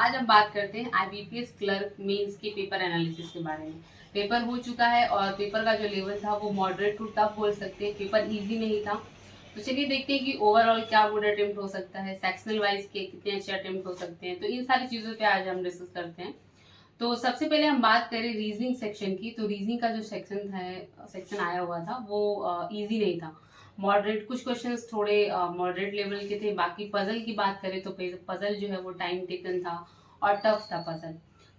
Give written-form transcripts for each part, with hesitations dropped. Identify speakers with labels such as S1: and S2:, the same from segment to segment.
S1: आज हम बात करते हैं आईबीपीएस क्लर्क मेंस के पेपर एनालिसिस के बारे में। पेपर हो चुका है और पेपर का जो लेवल था वो मॉडरेट टू टफ बोल सकते हैं। पेपर इजी नहीं था। तो चलिए देखते हैं कि ओवरऑल क्या गुड अटेम्प्ट हो सकता है, सेक्शनल वाइज के कितने अच्छे अटेम्प्ट हो सकते हैं। तो इन सारी चीज़ों पे आज हम डिस्कस करते हैं। तो सबसे पहले हम बात करें रीजनिंग सेक्शन की। तो रीजनिंग का जो सेक्शन आया हुआ था वो इजी नहीं था। मॉडरेट कुछ क्वेश्चंस थोड़े मॉडरेट लेवल के थे। बाकी पजल की बात करें तो पजल जो है वो टाइम टेकन था और टफ था पजल।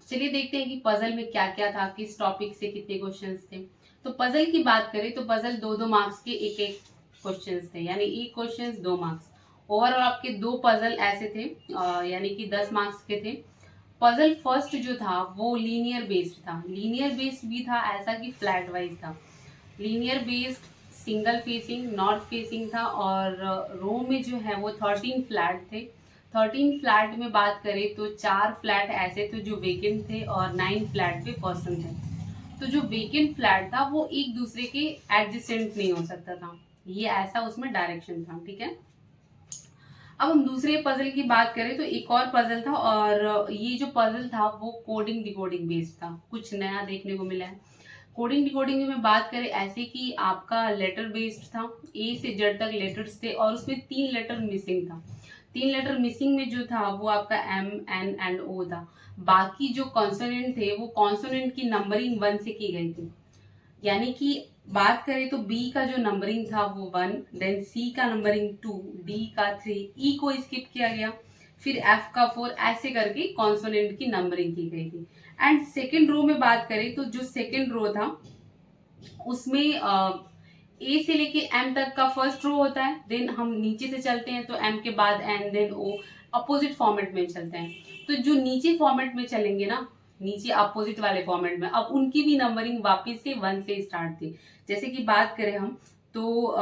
S1: चलिए देखते हैं कि पजल में क्या क्या था, किस टॉपिक से कितने क्वेश्चंस थे। तो पजल की बात करें तो पजल 2-2 मार्क्स के एक एक क्वेश्चंस थे, यानी एक क्वेश्चन 2 मार्क्स। ओवरऑल आपके 2 पजल ऐसे थे, यानी कि 10 मार्क्स के थे। पजल फर्स्ट जो था वो लीनियर बेस्ड था। लीनियर बेस्ड भी था ऐसा कि फ्लैट वाइज था। Linear based single facing north facing था और रो में जो है वो 13 फ्लैट थे। 13 फ्लैट में बात करें तो 4 फ्लैट ऐसे थे जो वेकेंट थे और 9 फ्लैट पे पर्सन थे। तो जो वेकेंट फ्लैट था वो एक दूसरे के एडजेसेंट नहीं हो सकता था, ये ऐसा उसमें डायरेक्शन था। ठीक है, अब हम दूसरे पजल की बात करें तो एक और पजल था और ये जो पजल था वो कोडिंग डिकोडिंग बेस्ड था। कुछ नया देखने को मिला है। कोडिंग डिकोडिंग में बात करें ऐसे कि आपका लेटर बेस्ड था। ए से जेड तक लेटर्स थे और उसमें 3 लेटर मिसिंग था। 3 लेटर मिसिंग में जो था वो आपका एम एन एंड ओ था। बाकी जो कॉन्सोनेंट थे वो कॉन्सोनेंट की नंबरिंग 1 से की गई थी। यानी कि बात करें तो बी का जो नंबरिंग था वो 1, देन सी का नंबरिंग 2, डी का 3, ई को स्किप किया गया, फिर एफ का 4, ऐसे करके कॉन्सोनेंट की नंबरिंग की गई थी। एंड सेकेंड रो में बात करें तो जो सेकेंड रो था उसमें ए से लेके एम तक का फर्स्ट रो होता है, देन हम नीचे से चलते हैं तो एम के बाद एन देन ओ, अपोजिट फॉर्मेट में चलते हैं। तो जो नीचे फॉर्मेट में चलेंगे ना, नीचे अपोजिट वाले फॉर्मेट में, अब उनकी भी नंबरिंग वापस से 1 से स्टार्ट थी। जैसे कि बात करें हम तो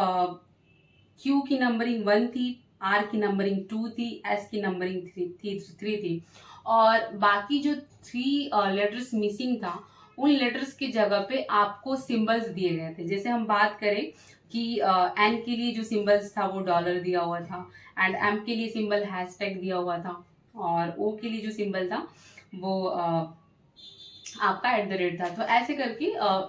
S1: क्यू की नंबरिंग 1 थी, आर की नंबरिंग 2 थी, एस की नंबरिंग 3 थी और बाकी जो 3 लेटर्स मिसिंग था उन लेटर्स की जगह पे आपको सिंबल्स दिए गए थे। जैसे हम बात करें कि एन के लिए जो सिंबल्स था वो डॉलर दिया हुआ था एंड एम के लिए सिंबल हैशटैग दिया हुआ था और ओ के लिए जो सिंबल था वो आपका एट द रेट था। तो ऐसे करके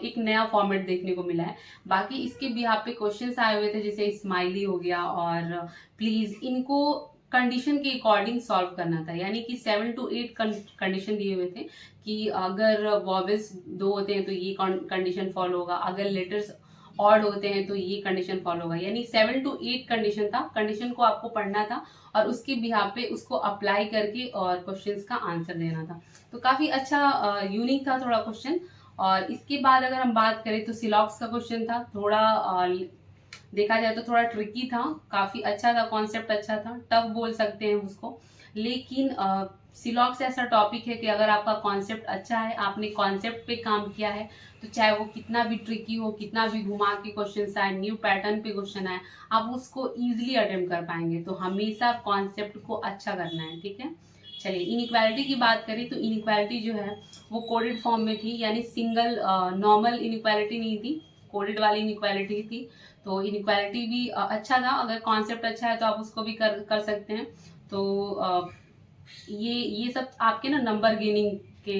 S1: एक नया फॉर्मेट देखने को मिला है। बाकी इसके भी यहाँ पे क्वेश्चंस आए हुए थे जैसे स्माइली हो गया और प्लीज, इनको कंडीशन के अकॉर्डिंग सॉल्व करना था। यानी कि 7 to 8 कंडीशन दिए हुए थे कि अगर वॉवेल्स 2 होते हैं तो ये कंडीशन फॉलो होगा, अगर लेटर्स ऑड होते हैं तो ये कंडीशन फॉलो होगा। यानी 7 to 8 कंडीशन था। कंडीशन को आपको पढ़ना था और उसके बिहाफ पे उसको अप्लाई करके और क्वेश्चंस का आंसर देना था। तो काफी अच्छा यूनिक था थोड़ा क्वेश्चन। और इसके बाद अगर हम बात करें तो सिलॉक्स का क्वेश्चन था। थोड़ा देखा जाए तो थोड़ा ट्रिकी था, काफी अच्छा था, कॉन्सेप्ट अच्छा था, टफ बोल सकते हैं उसको। लेकिन सिलॉक्स ऐसा टॉपिक है कि अगर आपका कॉन्सेप्ट अच्छा है, आपने कॉन्सेप्ट पे काम किया है, तो चाहे वो कितना भी ट्रिकी हो, कितना भी घुमा के क्वेश्चन आए, न्यू पैटर्न पे क्वेश्चन आए, आप उसको इजीली अटेम्प्ट कर पाएंगे। तो हमेशा कॉन्सेप्ट को अच्छा करना है। ठीक है, चलिए इनइक्वालिटी की बात करें तो इनइक्वालिटी जो है वो कोडेड फॉर्म में थी, यानी सिंगल नॉर्मल इनइक्वालिटी नहीं थी, कोडेड वाली इनइक्वालिटी थी। तो इनइक्वालिटी भी अच्छा था। अगर कॉन्सेप्ट अच्छा है तो आप उसको भी कर सकते हैं। तो ये सब आपके ना नंबर गेनिंग के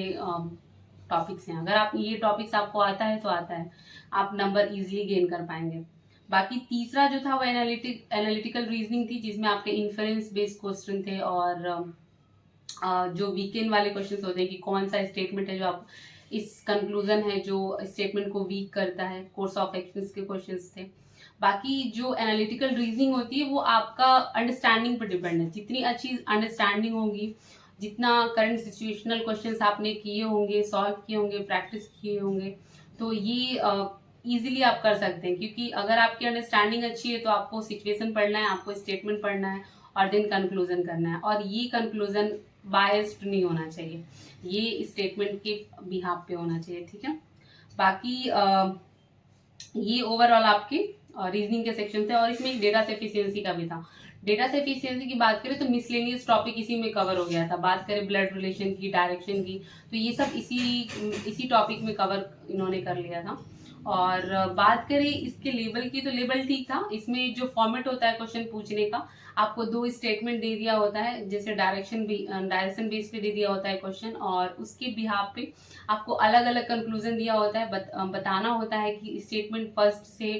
S1: टॉपिक्स हैं। अगर आप ये टॉपिक्स आपको आता है तो आता है, आप नंबर इजीली गेन कर पाएंगे। बाकी तीसरा जो था वो एनालिटिकल रीजनिंग थी, जिसमें आपके इन्फरेंस बेस्ड क्वेश्चन थे और जो वीकेंड वाले क्वेश्चन होते हैं कि कौन सा स्टेटमेंट है जो आप इस कंक्लूजन है जो स्टेटमेंट को वीक करता है, कोर्स ऑफ एक्शंस के क्वेश्चंस थे। बाकी जो एनालिटिकल रीजनिंग होती है वो आपका अंडरस्टैंडिंग पर डिपेंड है। जितनी अच्छी अंडरस्टैंडिंग होगी, जितना करंट सिचुएशनल क्वेश्चंस आपने किए होंगे, सॉल्व किए होंगे, प्रैक्टिस किए होंगे, तो ये इजीली आप कर सकते हैं। क्योंकि अगर आपकी अंडरस्टैंडिंग अच्छी है तो आपको सिचुएशन पढ़ना है, आपको स्टेटमेंट पढ़ना है और देन कंक्लूजन करना है। और ये कंक्लूजन बायस्ड नहीं होना चाहिए, ये स्टेटमेंट के बिहाफ पे होना चाहिए। ठीक है, बाकी ये ओवरऑल आपके रीजनिंग के सेक्शन थे और इसमें एक डेटा एफिशिएंसी का भी था। डेटा एफिशिएंसी की बात करें तो मिसलेनियस टॉपिक इसी में कवर हो गया था। बात करें ब्लड रिलेशन की, डायरेक्शन की, तो ये सब इसी टॉपिक में कवर इन्होंने कर लिया था। और बात करें इसके लेवल की, तो लेवल ठीक था। इसमें जो फॉर्मेट होता है क्वेश्चन पूछने का, आपको 2 स्टेटमेंट दे दिया होता है, जैसे डायरेक्शन बेस पे दे दिया होता है क्वेश्चन, और उसके बिहाफ पे आपको अलग अलग कंक्लूजन दिया होता है। बताना होता है कि स्टेटमेंट फर्स्ट से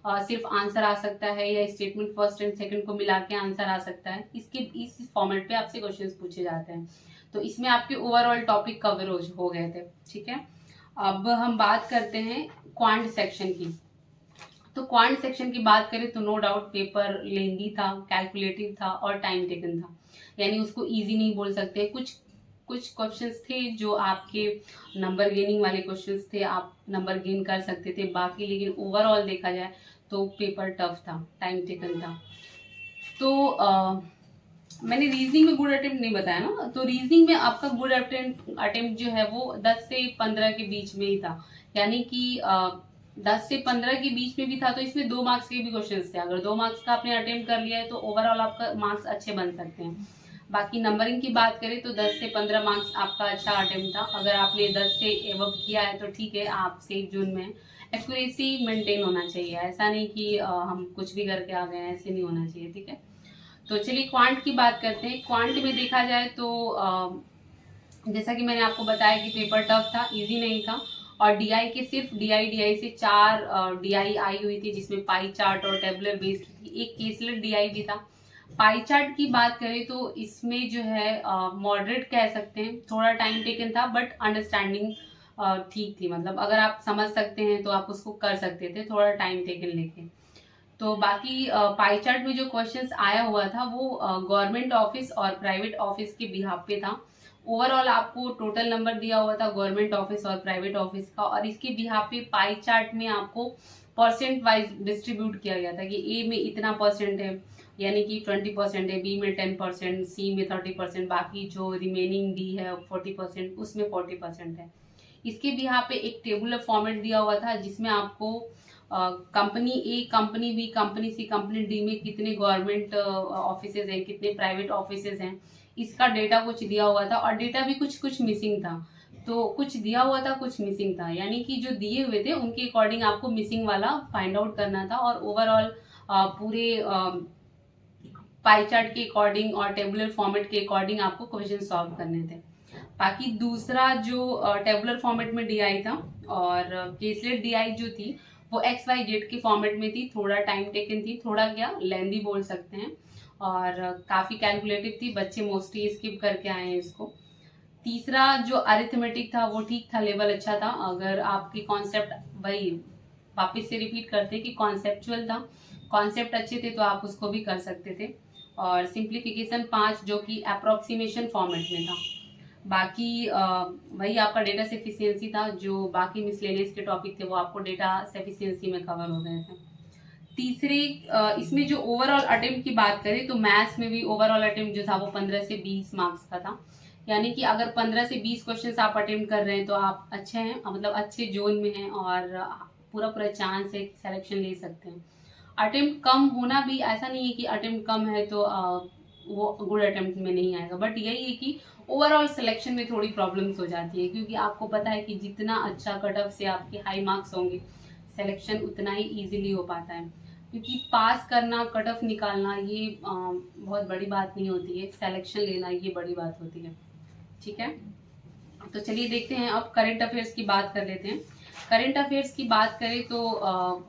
S1: सिर्फ आंसर आ सकता है या स्टेटमेंट फर्स्ट एंड सेकंड को मिला के आंसर आ सकता है। इस फॉर्मेट पे आपसे क्वेश्चंस पूछे जाते हैं। तो इसमें आपके ओवरऑल टॉपिक कवर हो गए थे। ठीक है, अब हम बात करते हैं क्वांट सेक्शन की। तो क्वांट सेक्शन की बात करें तो नो डाउट पेपर लेंदी था, कैलकुलेटिव था और टाइम टेकन था, यानी उसको इजी नहीं बोल सकते। कुछ कुछ क्वेश्चंस थे जो आपके नंबर गेनिंग वाले क्वेश्चंस थे, आप नंबर गेन कर सकते थे बाकी, लेकिन ओवरऑल देखा जाए तो पेपर टफ था, टाइम टेकन था। तो मैंने रीजनिंग में गुड अटेम्प्ट नहीं बताया ना, तो रीजनिंग में आपका गुड अटेम्प्ट जो है वो 10 से 15 के बीच में ही था, यानी कि 10 से 15 के बीच में भी था। तो इसमें 2 मार्क्स के भी क्वेश्चंस थे। अगर 2 मार्क्स का आपने अटेम्प्ट कर लिया है तो ओवरऑल आपका मार्क्स अच्छे बन सकते हैं। बाकी नंबरिंग की बात करें तो 10 से 15 मार्क्स आपका अच्छा अटेम्प्ट था। अगर आपने 10 से एबव किया है तो ठीक है, आप सेफ जोन में। एक्यूरेसी मेंटेन होना चाहिए, ऐसा नहीं कि हम कुछ भी करके आ गए हैं, ऐसे नहीं होना चाहिए। ठीक है, तो चलिए क्वांट की बात करते हैं। क्वांट में देखा जाए तो जैसा कि मैंने आपको बताया कि पेपर टफ था, इजी नहीं था। और डीआई के सिर्फ डीआई से 4 डीआई आई हुई थी, जिसमें पाई चार्ट और टेबुलर बेस्ड थी। एक केसलेट डीआई भी था। पाई चार्ट की बात करें तो इसमें जो है मॉडरेट कह सकते हैं, थोड़ा टाइम टेकन था बट अंडरस्टैंडिंग ठीक थी। मतलब अगर आप समझ सकते हैं तो आप उसको कर सकते थे, थोड़ा टाइम टेकन लेके। तो बाकी पाई चार्ट में जो क्वेश्चंस आया हुआ था वो गवर्नमेंट ऑफिस और प्राइवेट ऑफिस के बिहाफ पे था। ओवरऑल आपको टोटल नंबर दिया हुआ था गवर्नमेंट ऑफिस और प्राइवेट ऑफिस का, और इसके बिहाफ पे पाई चार्ट में आपको परसेंट वाइज डिस्ट्रीब्यूट किया गया था कि ए में इतना परसेंट है, यानी कि 20% है, बी में 10%, सी में 30%, बाकी जो रिमेनिंग डी है 40%, उसमें 40% है। इसके भी यहाँ पे एक टेबुलर फॉर्मेट दिया हुआ था, जिसमें आपको कंपनी ए, कंपनी बी, कंपनी सी, कंपनी डी में कितने गवर्नमेंट ऑफिसेज हैं, कितने प्राइवेट ऑफिसेज हैं, इसका डेटा कुछ दिया हुआ था। और डेटा भी कुछ कुछ मिसिंग था, तो कुछ दिया हुआ था, कुछ मिसिंग था, यानी कि जो दिए हुए थे उनके अकॉर्डिंग आपको मिसिंग वाला फाइंड आउट करना था। और ओवरऑल पूरे पाई चार्ट के अकॉर्डिंग और टेबुलर फॉर्मेट के अकॉर्डिंग आपको क्वेश्चन सॉल्व करने थे। बाकी दूसरा जो टेबुलर फॉर्मेट में डीआई था, और केसलेट डीआई जो थी वो एक्स वाई जेड के फॉर्मेट में थी, थोड़ा टाइम टेकन थी, थोड़ा क्या लेंदी बोल सकते हैं, और काफ़ी कैलकुलेटिव थी। बच्चे मोस्टली स्किप करके आए हैं इसको। तीसरा जो अरिथमेटिक था वो ठीक था, लेवल अच्छा था। अगर आपकी कॉन्सेप्ट, वही वापस से रिपीट करते कि कॉन्सेप्चुअल था, कॉन्सेप्ट अच्छे थे तो आप उसको भी कर सकते थे। और सिंप्लीफिकेशन 5 जो कि अप्रोक्सीमेशन फॉर्मेट में था। बाकी वही आपका डेटा सफिशिएंसी था, जो बाकी मिसलेनियस के टॉपिक थे वो आपको डेटा सफिशिएंसी में कवर हो गए थे। तीसरे इसमें जो ओवरऑल अटेम्प्ट की बात करें तो मैथ्स में भी ओवरऑल अटेम्प्ट जो था वो 15 से 20 मार्क्स का था, यानी कि अगर 15 से 20 क्वेश्चंस आप अटेम्प्ट कर रहे हैं तो आप अच्छे हैं, मतलब अच्छे जोन में हैं, और पूरा पूरा चांस है सिलेक्शन ले सकते हैं। अटेम्प्ट कम होना भी ऐसा नहीं है कि अटेम्प्ट कम है तो वो गुड अटेम्प्ट में नहीं आएगा, बट यही है कि ओवरऑल सिलेक्शन में थोड़ी प्रॉब्लम्स हो जाती है, क्योंकि आपको पता है कि जितना अच्छा कट ऑफ से आपके हाई मार्क्स होंगे, सिलेक्शन उतना ही इजीली हो पाता है। क्योंकि पास करना, कट ऑफ निकालना ये बहुत बड़ी बात नहीं होती है, सिलेक्शन लेना ये बड़ी बात होती है। ठीक है, तो चलिए देखते हैं अब करंट अफेयर्स की बात कर लेते हैं। करंट अफेयर्स की बात करें तो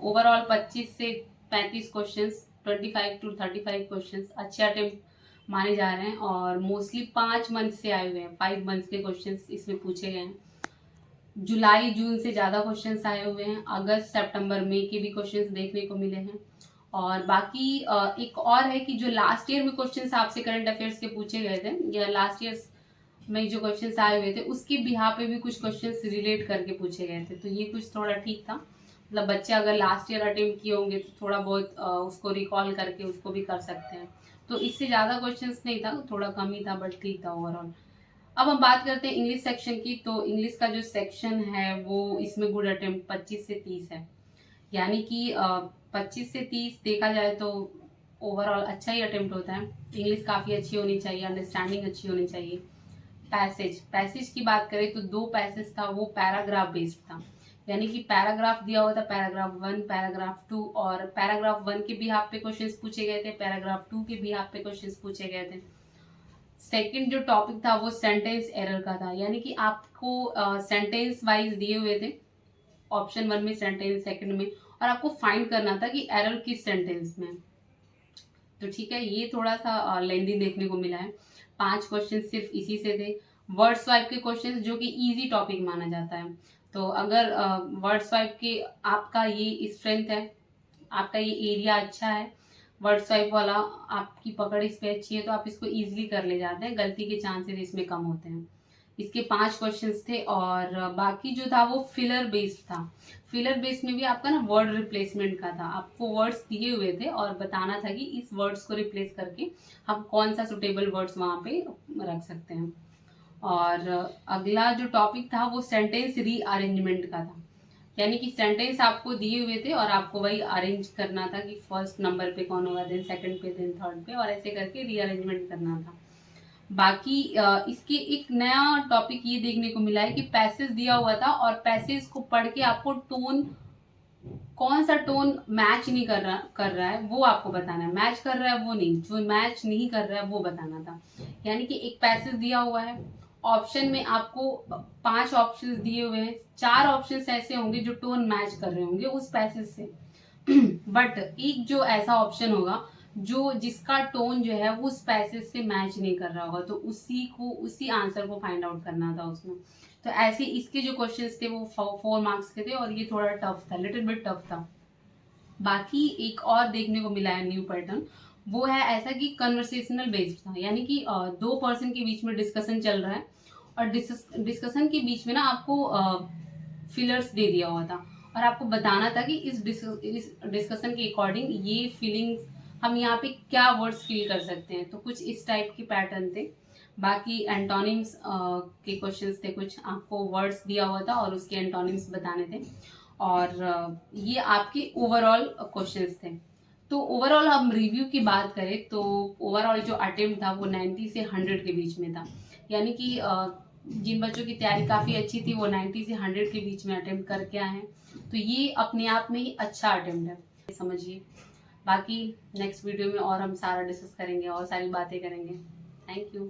S1: ओवरऑल 25 से 35 क्वेश्चंस, 25 to 35 क्वेश्चंस अच्छे अटेम्प्ट माने जा रहे हैं, और मोस्टली 5 मंथ से आए हुए हैं, 5 मंथ्स के क्वेश्चंस इसमें पूछे गए हैं। जुलाई जून से ज़्यादा क्वेश्चंस आए हुए हैं, अगस्त सितंबर मई के भी क्वेश्चंस देखने को मिले हैं। और बाकी एक और है कि जो लास्ट ईयर में क्वेश्चंस आपसे करंट अफेयर्स के पूछे गए थे, या लास्ट ईयर में जो क्वेश्चंस आए हुए थे उसके बिहार पे भी कुछ क्वेश्चंस रिलेट करके पूछे गए थे, तो ये कुछ थोड़ा ठीक था। मतलब बच्चे अगर लास्ट ईयर अटेम्प्ट किए होंगे तो थोड़ा बहुत उसको रिकॉल करके उसको भी कर सकते हैं। तो इससे ज़्यादा क्वेश्चंस नहीं था, थोड़ा कम ही था, बट ठीक था ओवरऑल। अब हम बात करते हैं इंग्लिश सेक्शन की। तो इंग्लिश का जो सेक्शन है वो इसमें गुड अटेम्प्ट 25 से 30 है, यानी कि 25 से 30 देखा जाए तो ओवरऑल अच्छा ही अटेम्प्ट होता है। इंग्लिश काफ़ी अच्छी होनी चाहिए, अंडरस्टैंडिंग अच्छी होनी चाहिए। पैसेज की बात करें तो 2 पैसेज था वो पैराग्राफ बेस्ड था, यानी कि पैराग्राफ दिया हुआ था, पैराग्राफ 1, पैराग्राफ 2, और पैराग्राफ 1 के भी आप पे क्वेश्चंस पूछे गए थे, पैराग्राफ 2 के भी आप पे क्वेश्चंस पूछे गए थे। सेकंड जो टॉपिक था वो सेंटेंस एरर का था, यानी कि आपको सेंटेंस वाइज दिए हुए थे, ऑप्शन 1 में सेंटेंस, सेकंड में, और आपको फाइंड करना था कि एरर किस सेंटेंस में। तो ठीक है, ये थोड़ा सा लेंदी देखने को मिला है। 5 क्वेश्चन सिर्फ इसी से थे। वर्ड स्वाइप के क्वेश्चन जो कि इजी टॉपिक माना जाता है, तो अगर वर्ड स्वाइप के आपका ये स्ट्रेंथ है, आपका ये एरिया अच्छा है, वर्ड स्वाइप वाला आपकी पकड़ इस पे अच्छी है, तो आप इसको इजीली कर ले जाते हैं, गलती के चांसेस इसमें कम होते हैं। इसके 5 क्वेश्चंस थे, और बाकी जो था वो फिलर बेस्ड था। फिलर बेस्ड में भी आपका ना वर्ड रिप्लेसमेंट का था, आपको वर्ड्स दिए हुए थे और बताना था कि इस वर्ड्स को रिप्लेस करके हम कौन सा सुटेबल वर्ड्स वहाँ पे रख सकते हैं। और अगला जो टॉपिक था वो सेंटेंस रीअरेंजमेंट का था, यानी कि सेंटेंस आपको दिए हुए थे और आपको वही अरेंज करना था कि फर्स्ट नंबर पे कौन होगा, देन सेकंड पे, देन थर्ड पे, और ऐसे करके रीअरेंजमेंट करना था। बाकी इसके एक नया टॉपिक ये देखने को मिला है कि पैसेज दिया हुआ था और पैसेज को पढ़ के आपको टोन, कौन सा टोन मैच नहीं कर रहा है वो आपको बताना है, मैच कर रहा है वो नहीं, जो मैच नहीं कर रहा है वो बताना था। यानी कि एक पैसेज दिया हुआ है, ऑप्शन में आपको 5 ऑप्शंस दिए हुए हैं, 4 ऑप्शंस ऐसे होंगे जो टोन मैच कर रहे होंगे उस पैसेज से बट एक जो ऐसा ऑप्शन होगा जो जिसका टोन जो है वो उस पैसेज से मैच नहीं कर रहा होगा, तो उसी आंसर को फाइंड आउट करना था उसमें। तो ऐसे इसके जो क्वेश्चंस थे वो 4 मार्क्स के थे, और ये थोड़ा टफ था, लिटिल बिट टफ था। बाकी एक और देखने को मिला है न्यू पैटर्न, वो है ऐसा कि कन्वर्सेशनल बेस्ड था, यानी कि 2 पर्सन के बीच में डिस्कशन चल रहा है, और डिस्कशन के बीच में ना आपको फिलर्स दे दिया हुआ था, और आपको बताना था कि इस डिस्कशन के अकॉर्डिंग ये फीलिंग्स हम यहाँ पे क्या वर्ड्स फील कर सकते हैं, तो कुछ इस टाइप के पैटर्न थे। बाकी एंटोनिम्स के क्वेश्चंस थे, कुछ आपको वर्ड्स दिया हुआ था और उसके एंटोनिम्स बताने थे, और ये आपके ओवरऑल क्वेश्चंस थे। तो ओवरऑल हम रिव्यू की बात करें तो ओवरऑल जो अटेम्प्ट था वो 90 से 100 के बीच में था, यानी कि जिन बच्चों की तैयारी काफ़ी अच्छी थी वो 90 से 100 के बीच में अटेम्प्ट करके आए हैं, तो ये अपने आप में ही अच्छा अटेम्प्ट है, समझिए। बाकी नेक्स्ट वीडियो में और हम सारा डिस्कस करेंगे और सारी बातें करेंगे। Thank you.